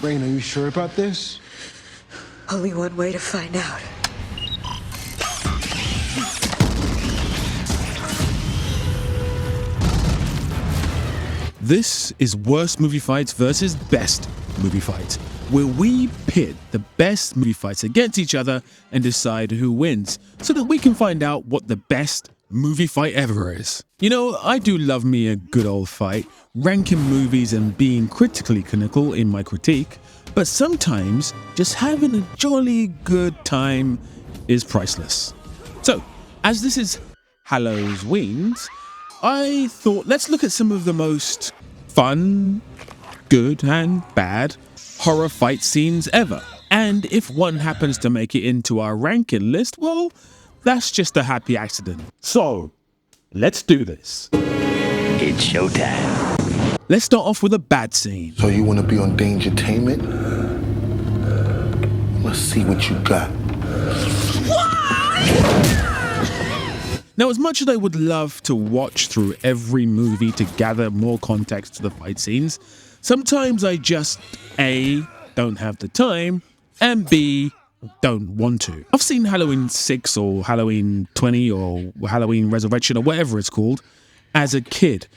Rain, are you sure about this? Only one way to find out. This is Worst Movie Fights versus Best Movie Fights, where we pit the best movie fights against each other and decide who wins, so that we can find out what the best movie fight ever is. You know, I do love me a good old fight, ranking movies and being critically clinical in my critique, but sometimes just having a jolly good time is priceless. So, as this is Halloween, I thought let's look at some of the most fun, good and bad horror fight scenes ever. And if one happens to make it into our ranking list, well, that's just a happy accident. So, let's do this. It's showtime. Let's start off with a bad scene. So you want to be on Dangertainment? Let's see what you got. Now, as much as I would love to watch through every movie to gather more context to the fight scenes, sometimes I just A, don't have the time, and B, don't want to. I've seen Halloween 6 or Halloween 20 or Halloween Resurrection or whatever it's called as a kid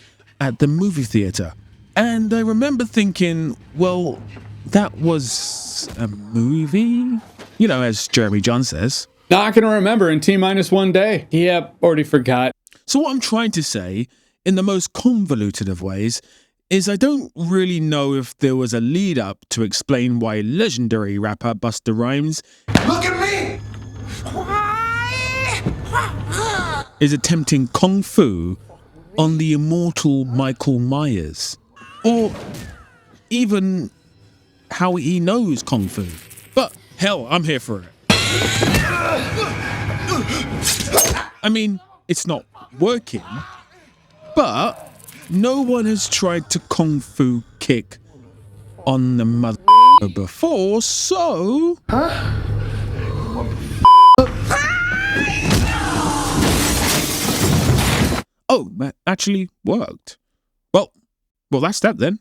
at the movie theater. And I remember thinking, well, that was a movie? You know, as Jeremy John says. Not gonna remember in T-1 day. Yep, already forgot. So what I'm trying to say, in the most convoluted of ways, is I don't really know if there was a lead up to explain why legendary rapper Busta Rhymes Look at me! is attempting kung fu on the immortal Michael Myers. Or even how he knows kung fu. But hell, I'm here for it. I mean, it's not working, but no one has tried to kung fu kick on the mother before, so... Oh, that actually worked. Well, that's that then.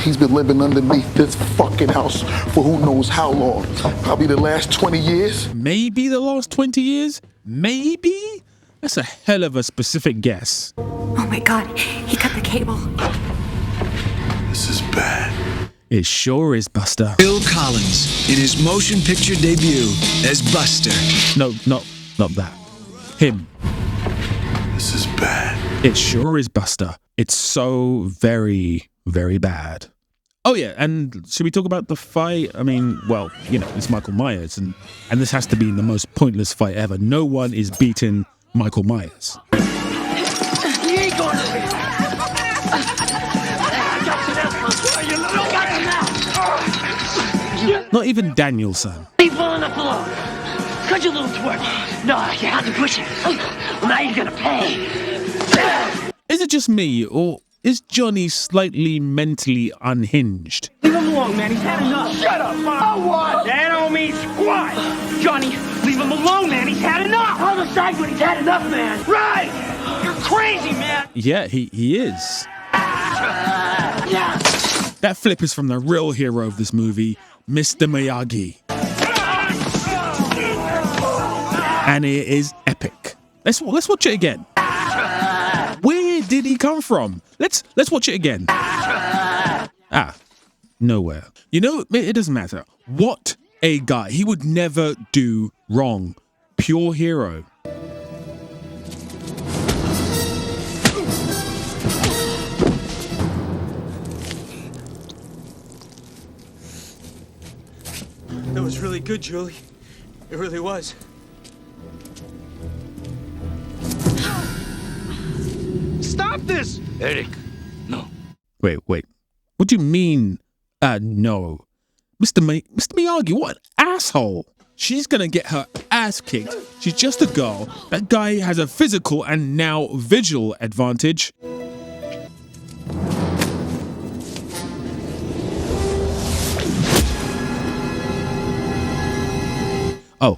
He's been living underneath this fucking house for who knows how long. Probably the last 20 years. Maybe the last 20 years? Maybe? That's a hell of a specific guess. Oh my god, he cut the cable. This is bad. It sure is, Buster. Bill Collins in his motion picture debut as Buster. No, not that. Him. This is bad. It sure is, Buster. It's so very, very bad. Oh yeah, and should we talk about the fight? I mean, well, you know, it's Michael Myers, and this has to be the most pointless fight ever. No one is beating Michael Myers. He ain't going to be. Not even Danielson. Leave well enough alone. Cut your little twerk. No, you had to push it. Well, now you're gonna pay. Is it just me, or is Johnny slightly mentally unhinged? Leave him alone, man. He's had enough. Shut up, Mom. What? That don't mean squat. Johnny, leave him alone, man. He's had enough. On the side when he's had enough, man. Right. You're crazy, man. Yeah, he is. That flip is from the real hero of this movie, Mr. Miyagi. And it is epic. Let's watch it again. Where did he come from? Let's watch it again. Nowhere. You know, it doesn't matter. What a guy. He would never do wrong. Pure hero. That was really good, Julie. It really was. Stop this! Eric, no. Wait. What do you mean, no? Mr. Miyagi, what an asshole. She's gonna get her ass kicked. She's just a girl. That guy has a physical and now visual advantage. Oh,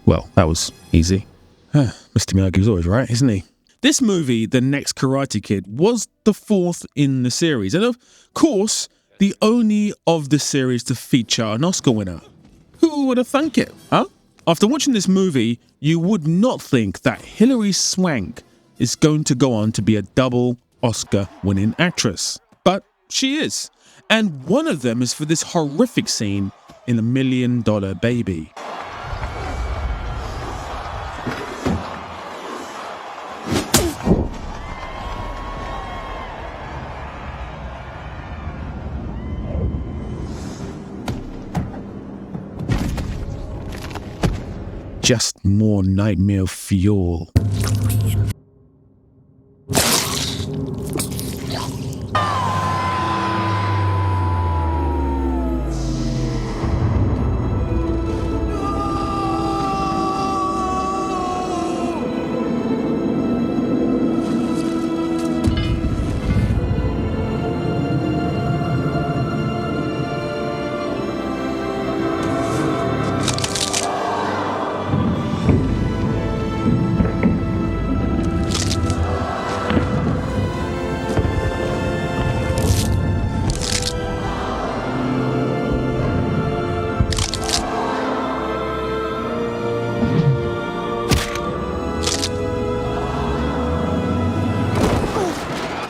well, that was easy. Mr. Miyagi was always right, isn't he? This movie, The Next Karate Kid, was the fourth in the series, and of course, the only of the series to feature an Oscar winner. Who would have thunk it, huh? After watching this movie, you would not think that Hilary Swank is going to go on to be a double Oscar-winning actress. But she is. And one of them is for this horrific scene in $1 Million Baby. Just more nightmare fuel.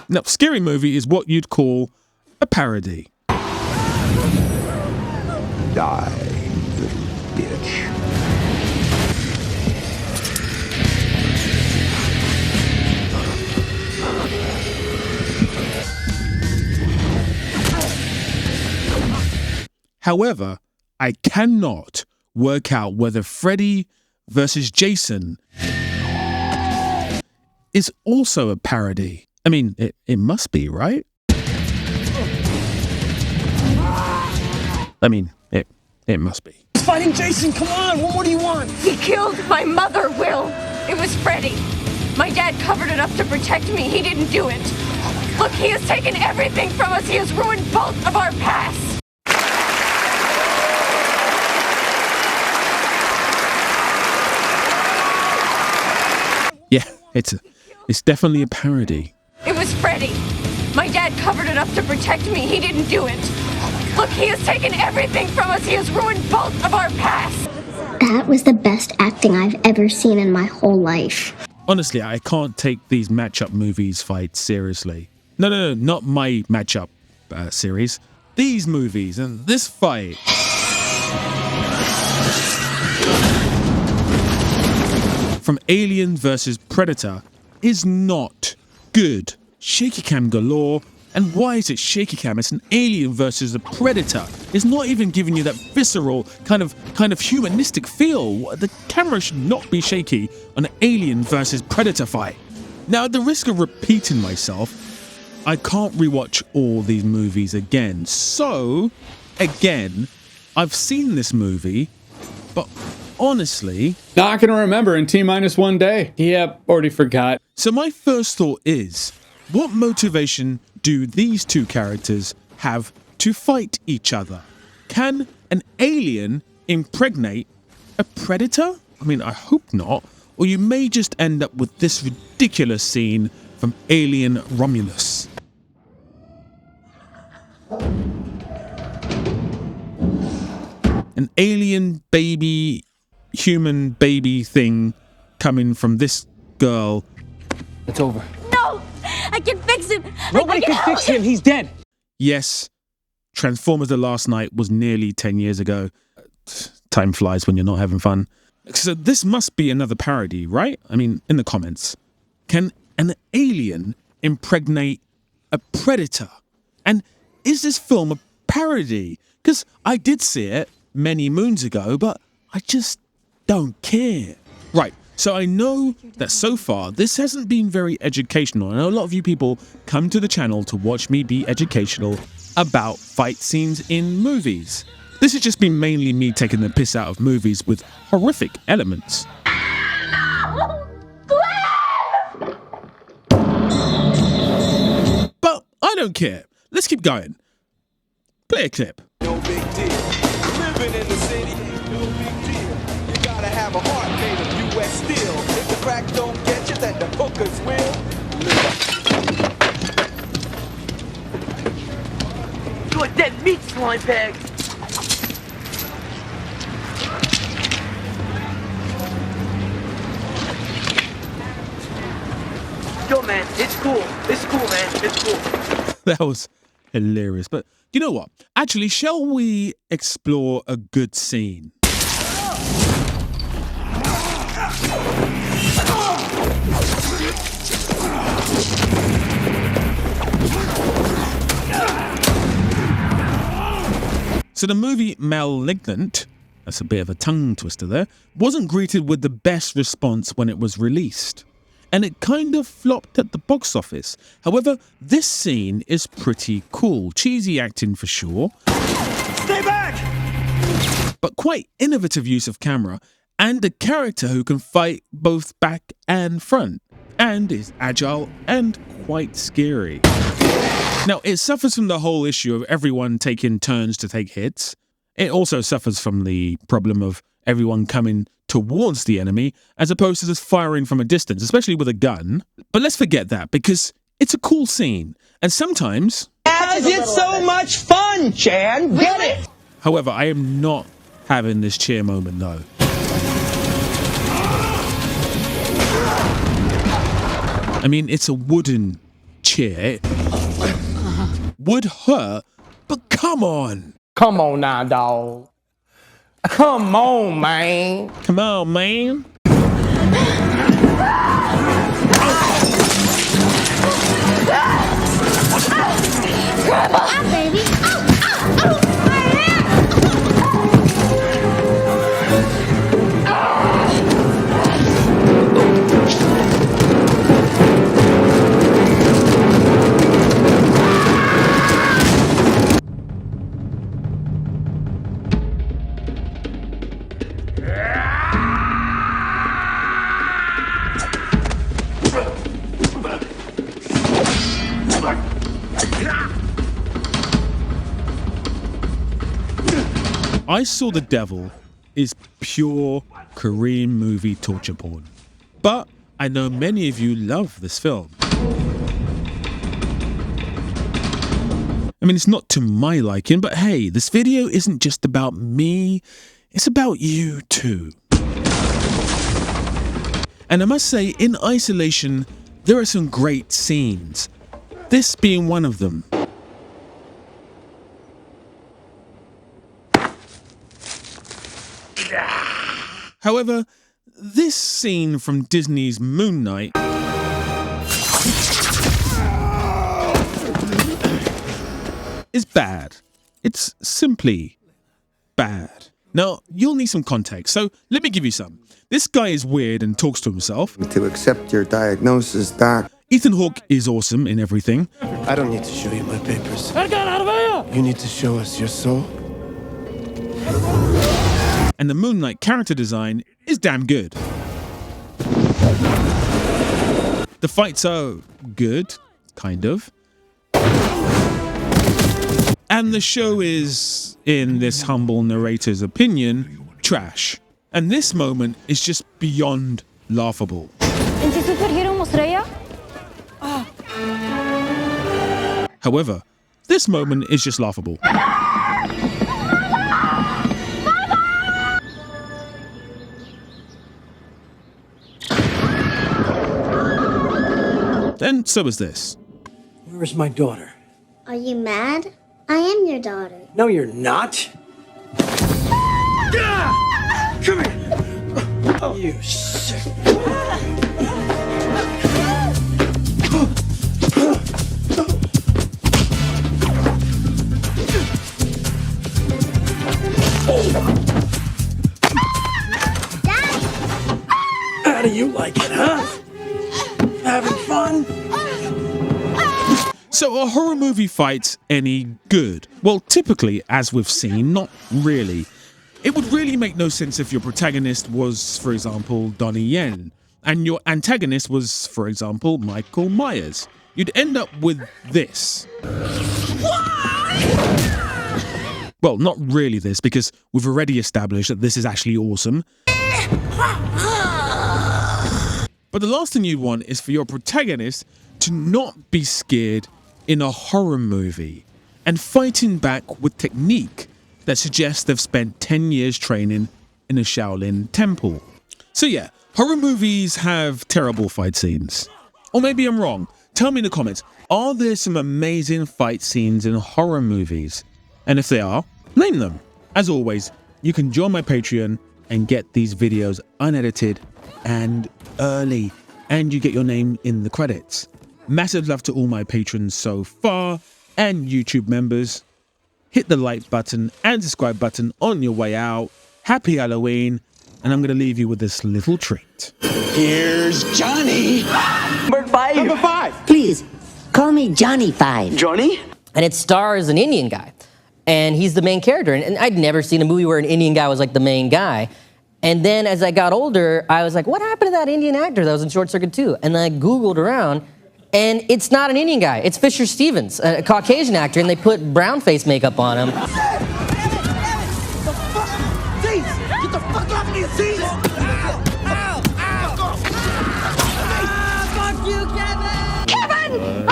Now, Scary Movie is what you'd call a parody. Die, little bitch. However, I cannot work out whether Freddy versus Jason is also a parody. I mean, it must be, right? I mean, it must be. Fighting Jason, come on, what more do you want? He killed my mother, Will. It was Freddy. My dad covered it up to protect me. He didn't do it. Look, he has taken everything from us. He has ruined both of our pasts. Yeah, it's definitely a parody. It was Freddy. My dad covered it up to protect me. He didn't do it. Look, he has taken everything from us. He has ruined both of our pasts. That was the best acting I've ever seen in my whole life. Honestly, I can't take these matchup movies fights seriously. No, not my matchup series. These movies and this fight. From Alien versus Predator is not good. Shaky cam galore. And why is it shaky cam? It's an alien versus a predator. It's not even giving you that visceral kind of humanistic feel. The camera should not be shaky on an alien versus predator fight. Now, at the risk of repeating myself, I can't rewatch all these movies again. So, again, I've seen this movie, but honestly, not gonna remember in T-1 day. Yep, already forgot. So my first thought is, what motivation do these two characters have to fight each other? Can an alien impregnate a predator? I mean, I hope not. Or you may just end up with this ridiculous scene from Alien Romulus. An alien baby, human baby thing coming from this girl. It's over. No! I can fix him! Nobody can fix him, he's dead. Yes, Transformers The Last Night was nearly 10 years ago. Time flies when you're not having fun. So this must be another parody, right? I mean, in the comments. Can an alien impregnate a predator? And is this film a parody? Because I did see it many moons ago, but I just don't care. Right, so I know that so far this hasn't been very educational. I know a lot of you people come to the channel to watch me be educational about fight scenes in movies. This has just been mainly me taking the piss out of movies with horrific elements. But I don't care. Let's keep going. Play a clip. No big deal. Living in the city, no big deal. You gotta have a heart made of U.S. steel. If the crack don't get you, then the hookers will. You like dead meat, slime bag! Yo, man, it's cool. It's cool, man. It's cool. That was hilarious. But you know what? Actually, shall we explore a good scene? So the movie Malignant, that's a bit of a tongue twister there, wasn't greeted with the best response when it was released. And it kind of flopped at the box office. However, this scene is pretty cool. Cheesy acting for sure. Stay back! But quite innovative use of camera and a character who can fight both back and front. And is agile and quite scary. Now, it suffers from the whole issue of everyone taking turns to take hits. It also suffers from the problem of everyone coming towards the enemy as opposed to just firing from a distance, especially with a gun. But let's forget that because it's a cool scene. And sometimes... As it's so much fun, Chan! Get it! However, I am not having this cheer moment though. I mean, it's a wooden chair. Would hurt, but come on. Come on now, dog. Come on, man. Come on, man. Ah, baby. I Saw the Devil is pure Korean movie torture porn. But I know many of you love this film. I mean, it's not to my liking, but hey, this video isn't just about me, it's about you too. And I must say, in isolation, there are some great scenes, this being one of them. However, this scene from Disney's Moon Knight is bad. It's simply bad. Now, you'll need some context, so let me give you some. This guy is weird and talks to himself. To accept your diagnosis, Doc. Ethan Hawke is awesome in everything. I don't need to show you my papers. You need to show us your soul. And the Moon Knight character design is damn good. The fights are good, kind of. And the show is, in this humble narrator's opinion, trash. And this moment is just beyond laughable. However, this moment is just laughable. And so is this. Where is my daughter? Are you mad? I am your daughter. No, you're not. Come here. Oh, you sick. How do you like it, huh? Having fun? So are horror movie fights any good? Well, typically, as we've seen, not really. It would really make no sense if your protagonist was, for example, Donnie Yen, and your antagonist was, for example, Michael Myers. You'd end up with this. Well, not really this, because we've already established that this is actually awesome. But the last thing you want is for your protagonist to not be scared in a horror movie and fighting back with technique that suggests they've spent 10 years training in a Shaolin temple. So yeah, horror movies have terrible fight scenes. Or maybe I'm wrong. Tell me in the comments, are there some amazing fight scenes in horror movies? And if they are, name them. As always, you can join my Patreon and get these videos unedited and early, and you get your name in the credits. Massive love to all my patrons so far and YouTube members. Hit the like button and subscribe button on your way out. Happy Halloween, and I'm going to leave you with this little treat. Here's Johnny. Number 5. Number 5. Please, call me Johnny 5. Johnny? And it stars an Indian guy. And he's the main character. And I'd never seen a movie where an Indian guy was like the main guy. And then as I got older, I was like, what happened to that Indian actor that was in Short Circuit 2? And then I Googled around, and it's not an Indian guy. It's Fisher Stevens, a Caucasian actor, and they put brown face makeup on him. Get the fuck off me, Cease! Fuck you, Kevin! Kevin!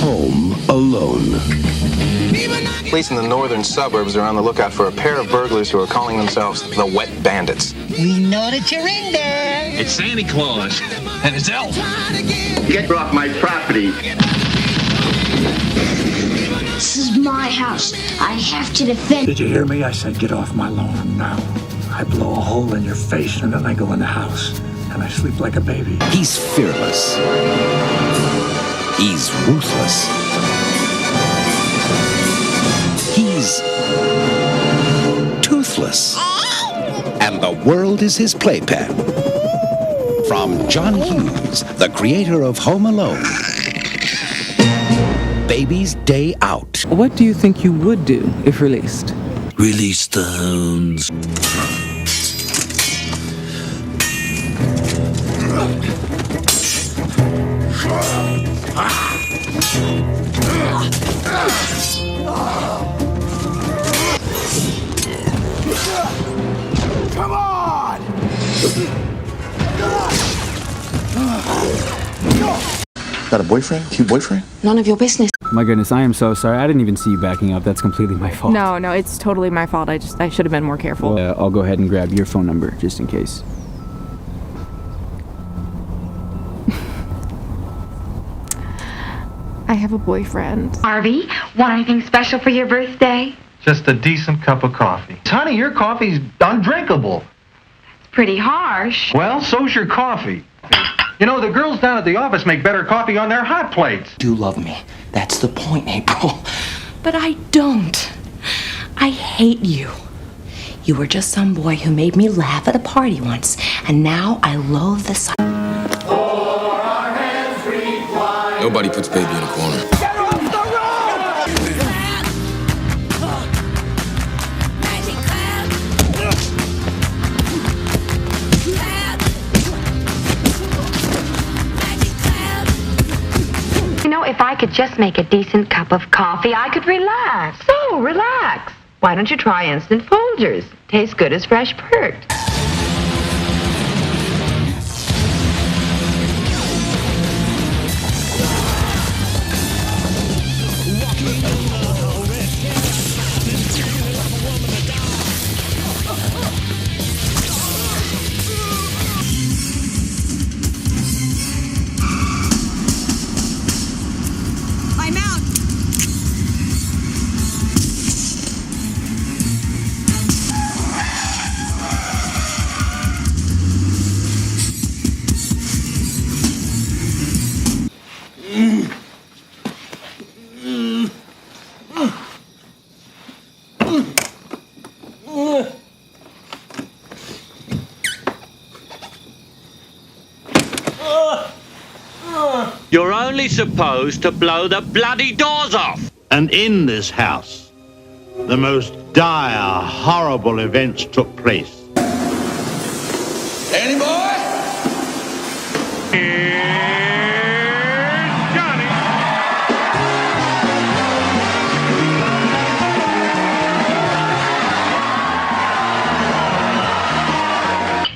Home Alone. Police in the northern suburbs are on the lookout for a pair of burglars who are calling themselves the Wet Bandits. We know that you're in there. It's Santa Claus and it's Elf. Get off my property. This is my house. I have to defend. Did you hear me? I said get off my lawn now. I blow a hole in your face and then I go in the house and I sleep like a baby. He's fearless. He's ruthless. He's toothless. And the world is his playpen. From John Hughes, the creator of Home Alone. Baby's Day Out. What do you think you would do if released? Release the hounds. Come on! Got a boyfriend? Cute boyfriend? None of your business. My goodness, I am so sorry. I didn't even see you backing up. That's completely my fault. No, it's totally my fault. I should have been more careful. I'll go ahead and grab your phone number just in case. I have a boyfriend. Harvey, want anything special for your birthday? Just a decent cup of coffee. Honey, your coffee's undrinkable. It's pretty harsh. Well, so's your coffee. You know, the girls down at the office make better coffee on their hot plates. You love me. That's the point, April. But I don't. I hate you. You were just some boy who made me laugh at a party once, and now I loathe the sight. Nobody puts baby in a corner. Get off the road! You know, if I could just make a decent cup of coffee, I could relax. So, relax. Why don't you try Instant Folgers? Tastes good as fresh perked. I'm out. You're only supposed to blow the bloody doors off. And in this house, the most dire, horrible events took place. Danny boy?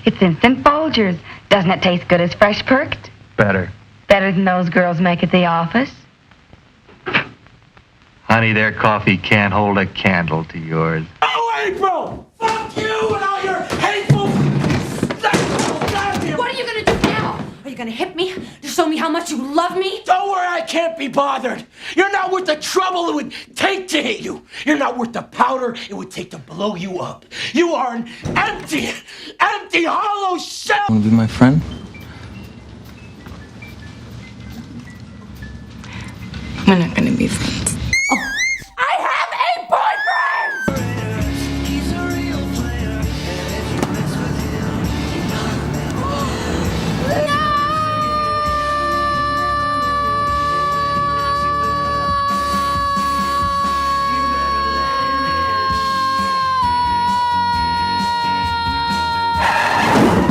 It's Instant Folgers. Doesn't it taste good as fresh perked? Better. Better than those girls make at the office? Honey, their coffee can't hold a candle to yours. Oh, April! Fuck you and all your hateful... What are you gonna do now? Are you gonna hit me to show me how much you love me? Don't worry, I can't be bothered. You're not worth the trouble it would take to hit you. You're not worth the powder it would take to blow you up. You are an empty, hollow shell. Want to be my friend? We're not gonna be friends.